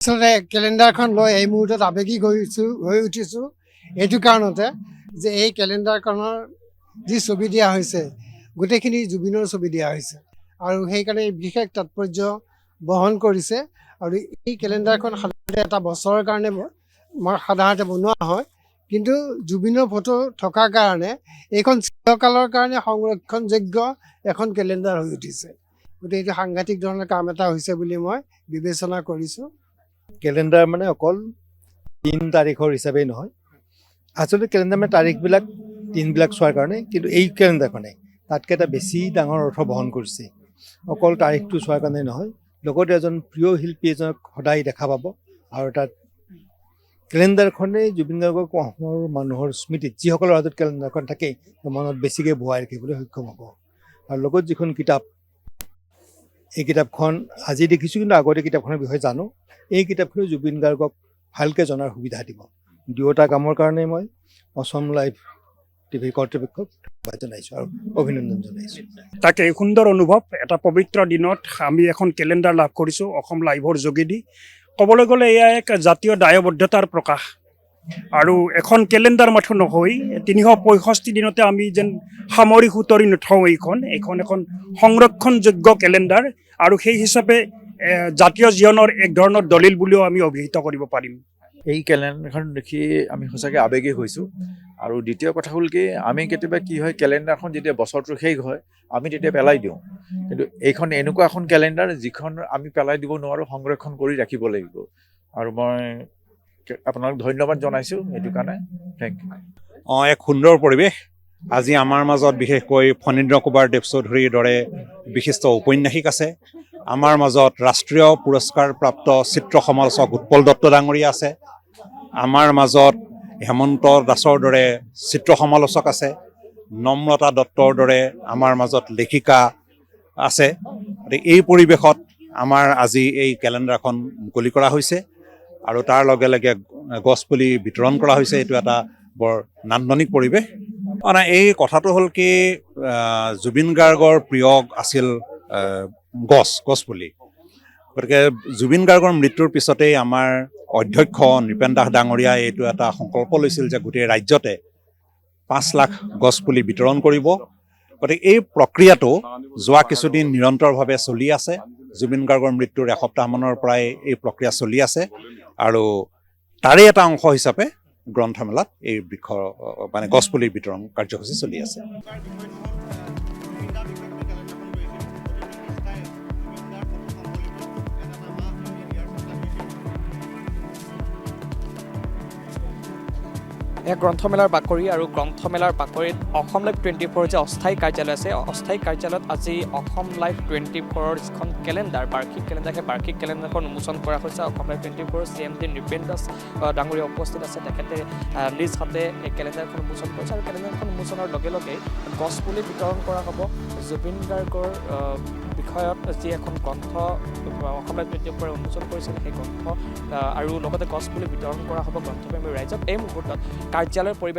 আচলতে কেলেণ্ডাৰখন লৈ এই মুহূৰ্তত আৱেগিক হৈ উঠিছোঁ এইটো কাৰণতে যে এই কেলেণ্ডাৰখনৰ যি ছবি দিয়া হৈছে গোটেইখিনি জুবিনৰ ছবি দিয়া হৈছে আৰু সেইকাৰণে বিশেষ তাৎপৰ্য বহন কৰিছে আৰু এই কেলেণ্ডাৰখন সাধাৰণতে এটা বছৰৰ কাৰণে সাধাৰণতে বনোৱা হয় কিন্তু জুবিনৰ ফটো থকাৰ কাৰণে এইখন চিৰকালৰ কাৰণে সংৰক্ষণযোগ্য এখন কেলেণ্ডাৰ হৈ উঠিছে গতিকে এইটো সাংঘাতিক ধৰণৰ কাম এটা হৈছে বুলি মই বিবেচনা কৰিছোঁ। কেলেণ্ডাৰ মানে অকল 3 তাৰিখৰ হিচাপেই নহয়, আচলতে কেলেণ্ডাৰ মানে তাৰিখবিলাক দিনবিলাক চোৱাৰ কাৰণে, কিন্তু এই কেলেণ্ডাৰখনে তাতকৈ এটা বেছি ডাঙৰ অৰ্থ বহন কৰিছে। অকল তাৰিখটো চোৱাৰ কাৰণে নহয়, লগতে এজন প্ৰিয় শিল্পী এজনক সদায় দেখা পাব আৰু তাত কেলেণ্ডাৰখনেই জুবিন গাৰ্গক অসমৰ মানুহৰ স্মৃতিত যিসকলৰ হাতত কেলেণ্ডাৰখন থাকে মনত বেছিকৈ বোৱাই ৰাখিবলৈ সক্ষম হ'ব। আৰু লগত যিখন কিতাপ, এই কিতাপখন আজি দেখিছোঁ কিন্তু আগতে কিতাপখনৰ বিষয়ে জানো। এই কিতাপখনে জুবিন গাৰ্গক ভালকৈ জনাৰ সুবিধা দিব। দুয়োটা কামৰ কাৰণে মই অসম লাইভ টিভি কৰ্তৃপক্ষক ধন্যবাদ জনাইছোঁ আৰু অভিনন্দন জনাইছোঁ। তাকে সুন্দৰ অনুভৱ। এটা পবিত্ৰ দিনত আমি এখন কেলেণ্ডাৰ লাভ কৰিছোঁ অসম লাইভৰ যোগেদি। ক'বলৈ গ'লে এয়া এক জাতীয় দায়বদ্ধতাৰ প্ৰকাশ আৰু এখন কেলেণ্ডাৰ মাথো নহয়, 365 দিনতে আমি যেন সামৰি সুতৰি নথওঁ। এইখন এখন সংৰক্ষণযোগ্য কেলেণ্ডাৰ আৰু সেই হিচাপে জাতীয় জীৱনৰ এক ধৰণৰ দলিল বুলিও আমি অভিহিত কৰিব পাৰিম। এই কেলেণ্ডাৰখন দেখি আমি সঁচাকৈ আৱেগিক হৈছোঁ। আৰু দ্বিতীয় কথা হ'ল কি, আমি কেতিয়াবা কি হয়, কেলেণ্ডাৰখন যেতিয়া বছৰটো শেষ হয় আমি তেতিয়া পেলাই দিওঁ, কিন্তু এইখন এনেকুৱা এখন কেলেণ্ডাৰ যিখন আমি পেলাই দিব নোৱাৰোঁ, সংৰক্ষণ কৰি ৰাখিব লাগিব। আৰু মই আপোনাক ধন্যবাদ জনাইছোঁ এইটো কাৰণে। Thank you. এক সুন্দৰ পৰিৱেশ। আজি আমাৰ মাজত বিশেষকৈ ফণীন্দ্ৰ কুমাৰ দেৱ চৌধুৰীৰ দৰে বিশিষ্ট ঔপন্যাসিক আছে। আমাৰ মাজত ৰাষ্ট্ৰীয় পুৰস্কাৰপ্ৰাপ্ত চিত্ৰ সমালোচক উৎপল দত্ত ডাঙৰীয়া আছে। আমাৰ মাজত হেমন্ত দাসৰ দৰে চিত্ৰ সমালোচক আছে। নম্ৰতা দত্তৰ দৰে আমাৰ মাজত লেখিকা আছে। এই পৰিৱেশত আমাৰ আজি এই কেলেণ্ডাৰখন মুকলি কৰা হৈছে আৰু তাৰ লগে লগে গছপুলি বিতৰণ কৰা হৈছে। এইটো এটা বৰ নান্দনিক পৰিৱেশ। মানে এই কথাটো হ'ল কি, জুবিন গাৰ্গৰ প্ৰিয় আছিল গছপুলি। গতিকে জুবিন গাৰ্গৰ মৃত্যুৰ পিছতেই আমাৰ অধ্যক্ষ নৃপেন দাস ডাঙৰীয়াই এইটো এটা সংকল্প লৈছিল যে গোটেই ৰাজ্যতে 5 লাখ গছপুলি বিতৰণ কৰিব। গতিকে এই প্ৰক্ৰিয়াটো যোৱা কিছুদিন নিৰন্তৰভাৱে চলি আছে। জুবিন গাৰ্গৰ মৃত্যুৰ এসপ্তাহমানৰ পৰাই এই প্ৰক্ৰিয়া চলি আছে আৰু তাৰে এটা অংশ হিচাপে গ্ৰন্থমেলাত এই গছপুলিৰ বিতৰণ কাৰ্যসূচী চলি আছে। এই গ্ৰন্থমেলাৰ বাকৰি আৰু গ্ৰন্থমেলাৰ বাকৰিত অসম লাইভ 24 যে অস্থায়ী কাৰ্যালয় আছে, অস্থায়ী কাৰ্যালয়ত আজি অসম লাইভ 24ৰ যিখন কেলেণ্ডাৰ, বাৰ্ষিক কেলেণ্ডাৰ, সেই বাৰ্ষিক কেলেণ্ডাৰখন উন্মোচন কৰা হৈছে। অসম লাইভ 24ৰ CMD নৃপেন দাস ডাঙৰীয়া উপস্থিত আছে। তেখেতে নিজ হাতে এই কেলেণ্ডাৰখন উন্মোচন কৰিছে আৰু কেলেণ্ডাৰখন উন্মোচনৰ লগে লগে গছপুলি বিতৰণ কৰা হ'ব। জুবিন গাৰ্গৰ বিষয়ত যি এখন গ্ৰন্থ অসম লাইভ 24ৰে উন্মোচন কৰিছিল, সেই গ্ৰন্থ আৰু লগতে গছপুলি বিতৰণ কৰা হ'ব গ্ৰন্থপ্ৰেমী ৰাইজক। এই মুহূৰ্তত কাৰ্যালয়ৰ পৰিৱেশ